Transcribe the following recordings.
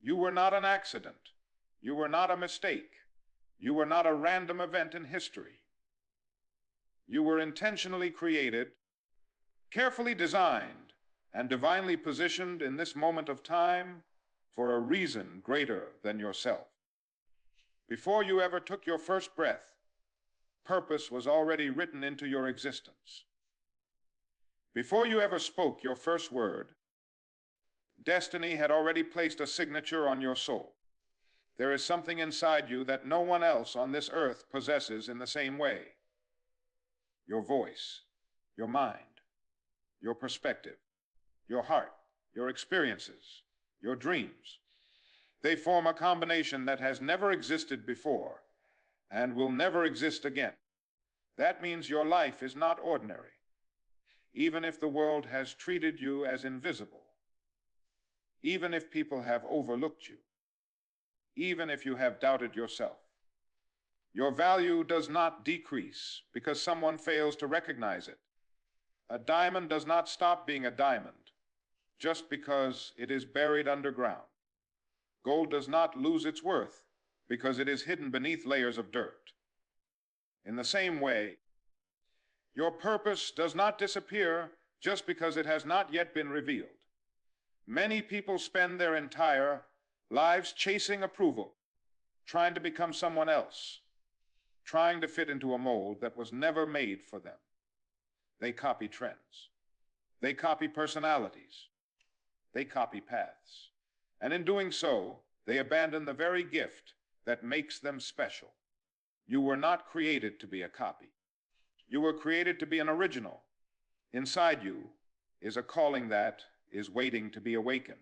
You were not an accident. You were not a mistake. You were not a random event in history. You were intentionally created, carefully designed, and divinely positioned in this moment of time for a reason greater than yourself. Before you ever took your first breath, purpose was already written into your existence. Before you ever spoke your first word, destiny had already placed a signature on your soul. There is something inside you that no one else on this earth possesses in the same way. Your voice, your mind, your perspective, your heart, your experiences, your dreams. They form a combination that has never existed before and will never exist again. That means your life is not ordinary, even if the world has treated you as invisible, even if people have overlooked you, even if you have doubted yourself. Your value does not decrease because someone fails to recognize it. A diamond does not stop being a diamond just because it is buried underground. Gold does not lose its worth because it is hidden beneath layers of dirt. In the same way, your purpose does not disappear just because it has not yet been revealed. Many people spend their entire lives chasing approval, trying to become someone else, trying to fit into a mold that was never made for them. They copy trends. They copy personalities. They copy paths. And in doing so, they abandon the very gift that makes them special. You were not created to be a copy. You were created to be an original. Inside you is a calling that is waiting to be awakened.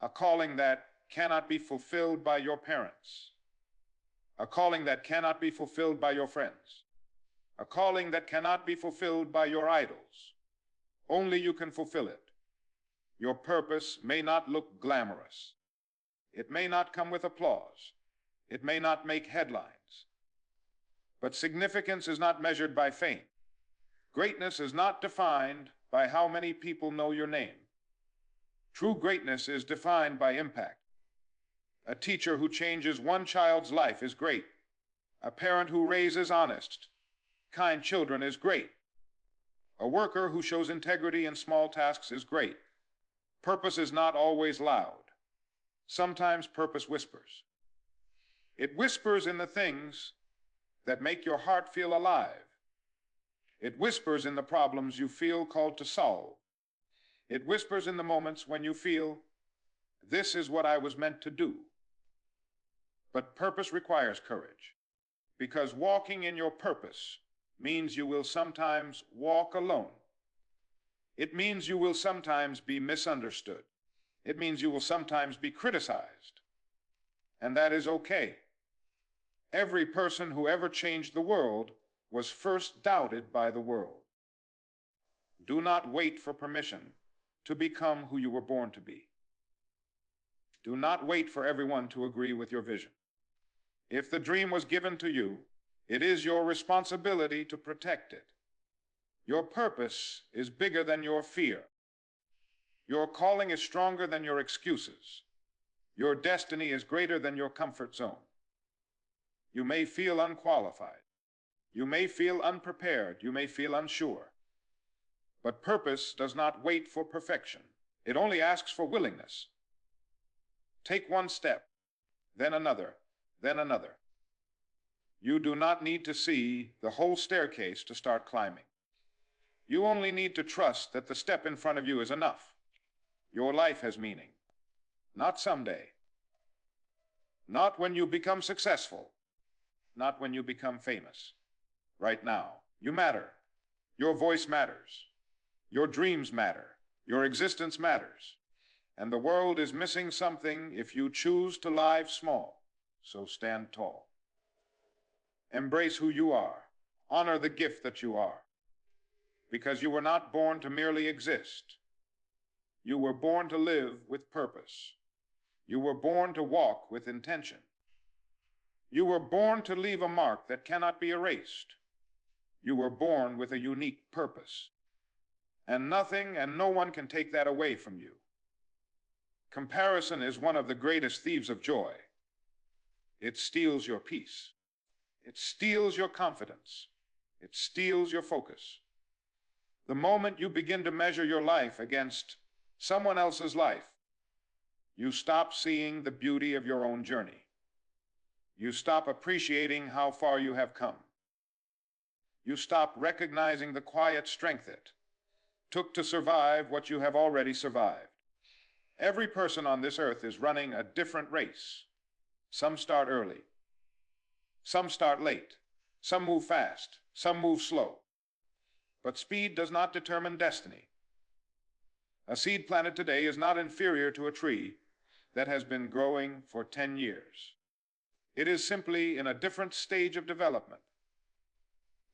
A calling that cannot be fulfilled by your parents. A calling that cannot be fulfilled by your friends. A calling that cannot be fulfilled by your idols. Only you can fulfill it. Your purpose may not look glamorous. It may not come with applause. It may not make headlines. But significance is not measured by fame. Greatness is not defined by how many people know your name. True greatness is defined by impact. A teacher who changes one child's life is great. A parent who raises honest, kind children is great. A worker who shows integrity in small tasks is great. Purpose is not always loud. Sometimes purpose whispers. It whispers in the things that make your heart feel alive. It whispers in the problems you feel called to solve. It whispers in the moments when you feel, this is what I was meant to do. But purpose requires courage, because walking in your purpose means you will sometimes walk alone. It means you will sometimes be misunderstood. It means you will sometimes be criticized. And that is okay. Every person who ever changed the world was first doubted by the world. Do not wait for permission to become who you were born to be. Do not wait for everyone to agree with your vision. If the dream was given to you, it is your responsibility to protect it. Your purpose is bigger than your fear. Your calling is stronger than your excuses. Your destiny is greater than your comfort zone. You may feel unqualified. You may feel unprepared. You may feel unsure. But purpose does not wait for perfection. It only asks for willingness. Take one step, then another, then another. You do not need to see the whole staircase to start climbing. You only need to trust that the step in front of you is enough. Your life has meaning. Not someday. Not when you become successful. Not when you become famous. Right now, you matter. Your voice matters. Your dreams matter. Your existence matters. And the world is missing something if you choose to live small. So stand tall. Embrace who you are. Honor the gift that you are. Because you were not born to merely exist. You were born to live with purpose. You were born to walk with intention. You were born to leave a mark that cannot be erased. You were born with a unique purpose. And nothing and no one can take that away from you. Comparison is one of the greatest thieves of joy. It steals your peace. It steals your confidence. It steals your focus. The moment you begin to measure your life against someone else's life, you stop seeing the beauty of your own journey. You stop appreciating how far you have come. You stop recognizing the quiet strength it took to survive what you have already survived. Every person on this earth is running a different race. Some start early. Some start late. Some move fast. Some move slow. But speed does not determine destiny. A seed planted today is not inferior to a tree that has been growing for 10 years. It is simply in a different stage of development.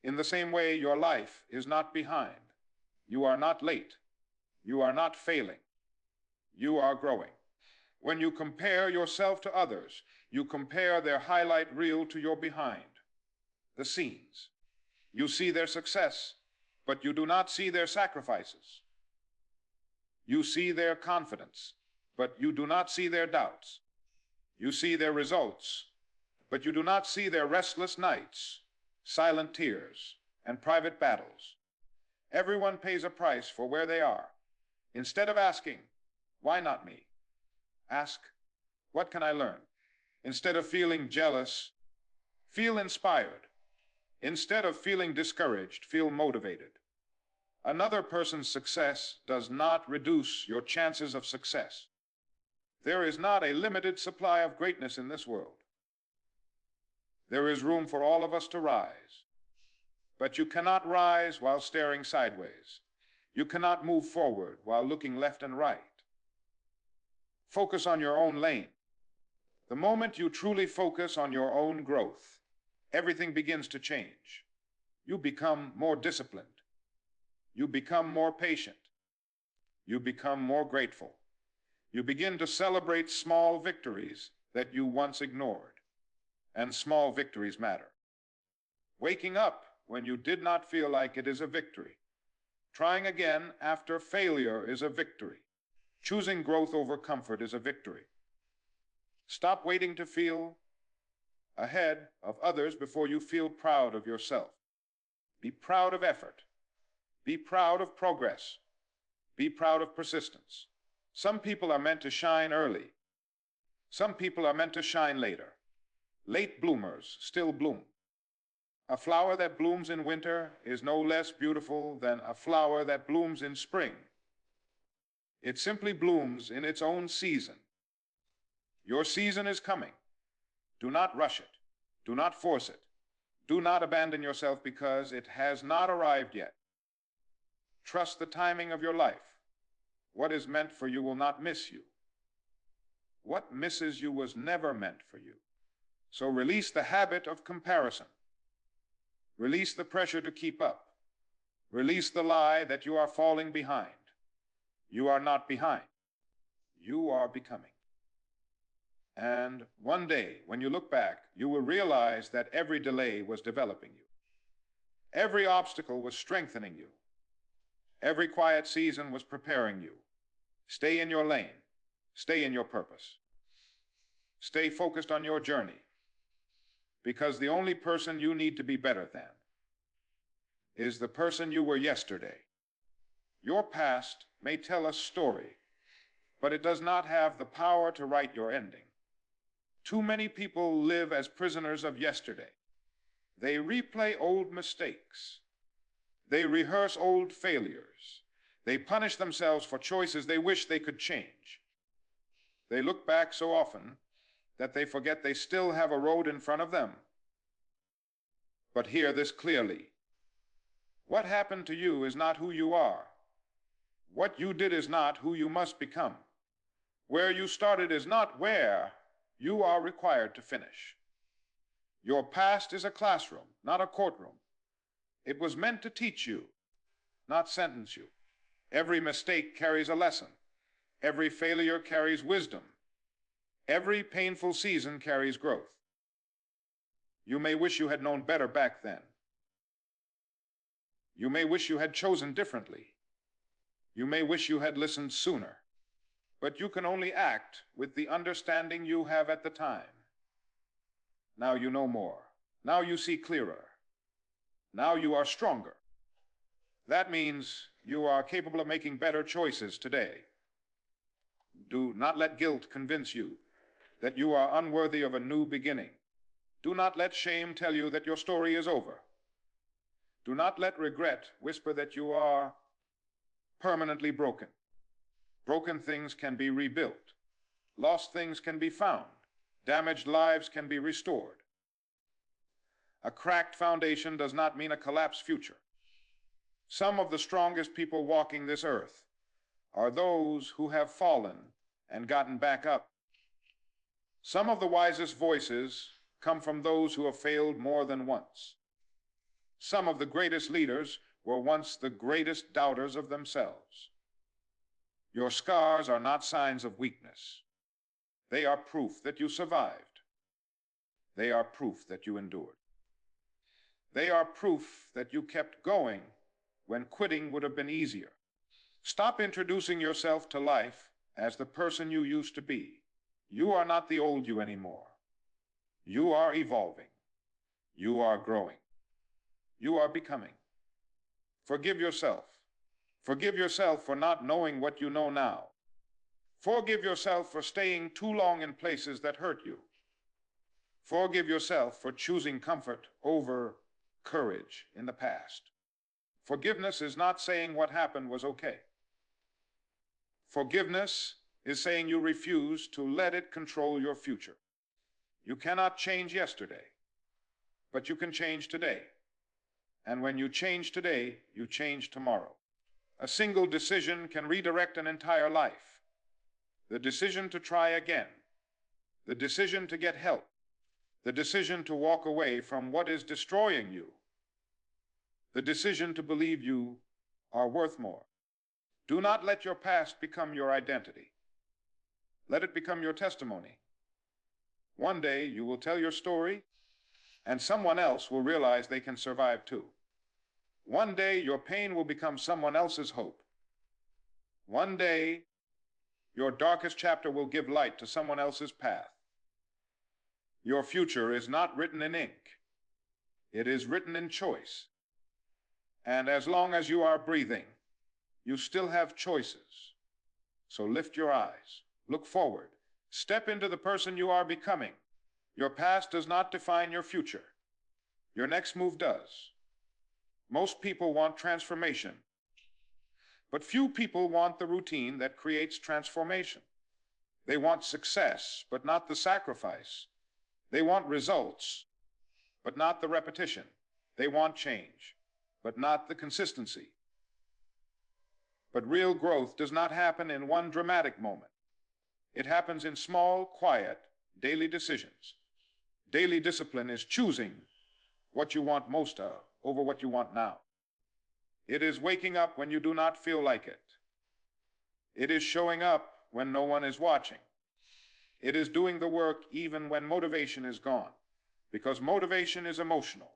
In the same way, your life is not behind. You are not late. You are not failing. You are growing. When you compare yourself to others, you compare their highlight reel to your behind, the scenes. You see their success, but you do not see their sacrifices. You see their confidence, but you do not see their doubts. You see their results, but you do not see their restless nights, silent tears, and private battles. Everyone pays a price for where they are. Instead of asking, why not me? Ask, what can I learn? Instead of feeling jealous, feel inspired. Instead of feeling discouraged, feel motivated. Another person's success does not reduce your chances of success. There is not a limited supply of greatness in this world. There is room for all of us to rise. But you cannot rise while staring sideways. You cannot move forward while looking left and right. Focus on your own lane. The moment you truly focus on your own growth, everything begins to change. You become more disciplined. You become more patient. You become more grateful. You begin to celebrate small victories that you once ignored. And small victories matter. Waking up when you did not feel like it is a victory. Trying again after failure is a victory. Choosing growth over comfort is a victory. Stop waiting to feel ahead of others before you feel proud of yourself. Be proud of effort. Be proud of progress. Be proud of persistence. Some people are meant to shine early. Some people are meant to shine later. Late bloomers still bloom. A flower that blooms in winter is no less beautiful than a flower that blooms in spring. It simply blooms in its own season. Your season is coming. Do not rush it. Do not force it. Do not abandon yourself because it has not arrived yet. Trust the timing of your life. What is meant for you will not miss you. What misses you was never meant for you. So release the habit of comparison. Release the pressure to keep up. Release the lie that you are falling behind. You are not behind. You are becoming. And one day, when you look back, you will realize that every delay was developing you. Every obstacle was strengthening you. Every quiet season was preparing you. Stay in your lane. Stay in your purpose. Stay focused on your journey. Because the only person you need to be better than is the person you were yesterday. Your past may tell a story, but it does not have the power to write your ending. Too many people live as prisoners of yesterday. They replay old mistakes. They rehearse old failures. They punish themselves for choices they wish they could change. They look back so often that they forget they still have a road in front of them. But hear this clearly. What happened to you is not who you are. What you did is not who you must become. Where you started is not where you are required to finish. Your past is a classroom, not a courtroom. It was meant to teach you, not sentence you. Every mistake carries a lesson. Every failure carries wisdom. Every painful season carries growth. You may wish you had known better back then. You may wish you had chosen differently. You may wish you had listened sooner. but you can only act with the understanding you have at the time. Now you know more. Now you see clearer. Now you are stronger. That means you are capable of making better choices today. Do not let guilt convince you that you are unworthy of a new beginning. Do not let shame tell you that your story is over. Do not let regret whisper that you are permanently broken. Broken things can be rebuilt. Lost things can be found. Damaged lives can be restored. A cracked foundation does not mean a collapsed future. Some of the strongest people walking this earth are those who have fallen and gotten back up. Some of the wisest voices come from those who have failed more than once. Some of the greatest leaders were once the greatest doubters of themselves. Your scars are not signs of weakness. They are proof that you survived. They are proof that you endured. They are proof that you kept going when quitting would have been easier. Stop introducing yourself to life as the person you used to be. You are not the old you anymore. You are evolving. You are growing. You are becoming. Forgive yourself. Forgive yourself for not knowing what you know now. Forgive yourself for staying too long in places that hurt you. Forgive yourself for choosing comfort over courage in the past. Forgiveness is not saying what happened was okay. Forgiveness is saying you refuse to let it control your future. You cannot change yesterday, but you can change today. And when you change today, you change tomorrow. A single decision can redirect an entire life. The decision to try again, the decision to get help, the decision to walk away from what is destroying you, the decision to believe you are worth more. Do not let your past become your identity. Let it become your testimony. One day you will tell your story, and someone else will realize they can survive too. One day your pain will become someone else's hope. One day your darkest chapter will give light to someone else's path. Your future is not written in ink. It is written in choice. And as long as you are breathing, you still have choices. So lift your eyes, look forward, step into the person you are becoming. Your past does not define your future. Your next move does. Most people want transformation, but few people want the routine that creates transformation. They want success, but not the sacrifice. They want results, but not the repetition. They want change, but not the consistency. But real growth does not happen in one dramatic moment. It happens in small, quiet, daily decisions. Daily discipline is choosing what you want most of over what you want now. It is waking up when you do not feel like it. It is showing up when no one is watching. It is doing the work even when motivation is gone, because motivation is emotional.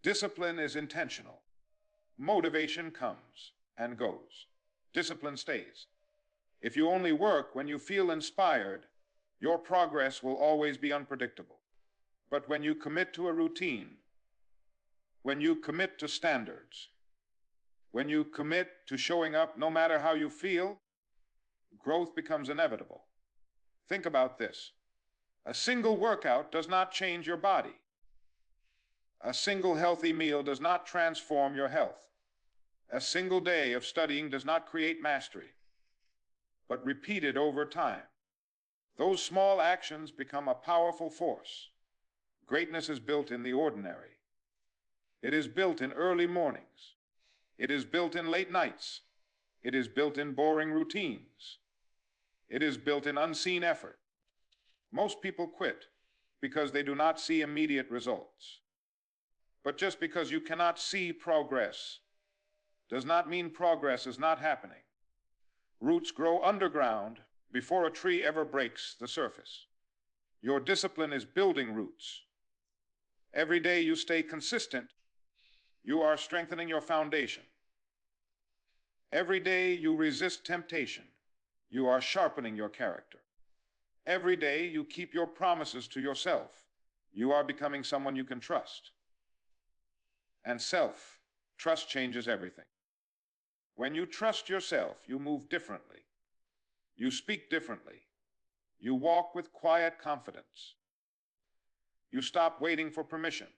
Discipline is intentional. Motivation comes and goes. Discipline stays. If you only work when you feel inspired, your progress will always be unpredictable. But when you commit to a routine, when you commit to standards, when you commit to showing up no matter how you feel, growth becomes inevitable. Think about this. A single workout does not change your body. A single healthy meal does not transform your health. A single day of studying does not create mastery, but repeated over time. Those small actions become a powerful force. Greatness is built in the ordinary. It is built in early mornings. It is built in late nights. It is built in boring routines. It is built in unseen effort. Most people quit because they do not see immediate results. But just because you cannot see progress does not mean progress is not happening. Roots grow underground before a tree ever breaks the surface. Your discipline is building roots. Every day you stay consistent, you are strengthening your foundation. Every day you resist temptation, You are sharpening your character. Every day you keep your promises to yourself. You are becoming someone you can trust. And trust changes everything. When you trust yourself, you move differently. You speak differently. You walk with quiet confidence. You stop waiting for permission.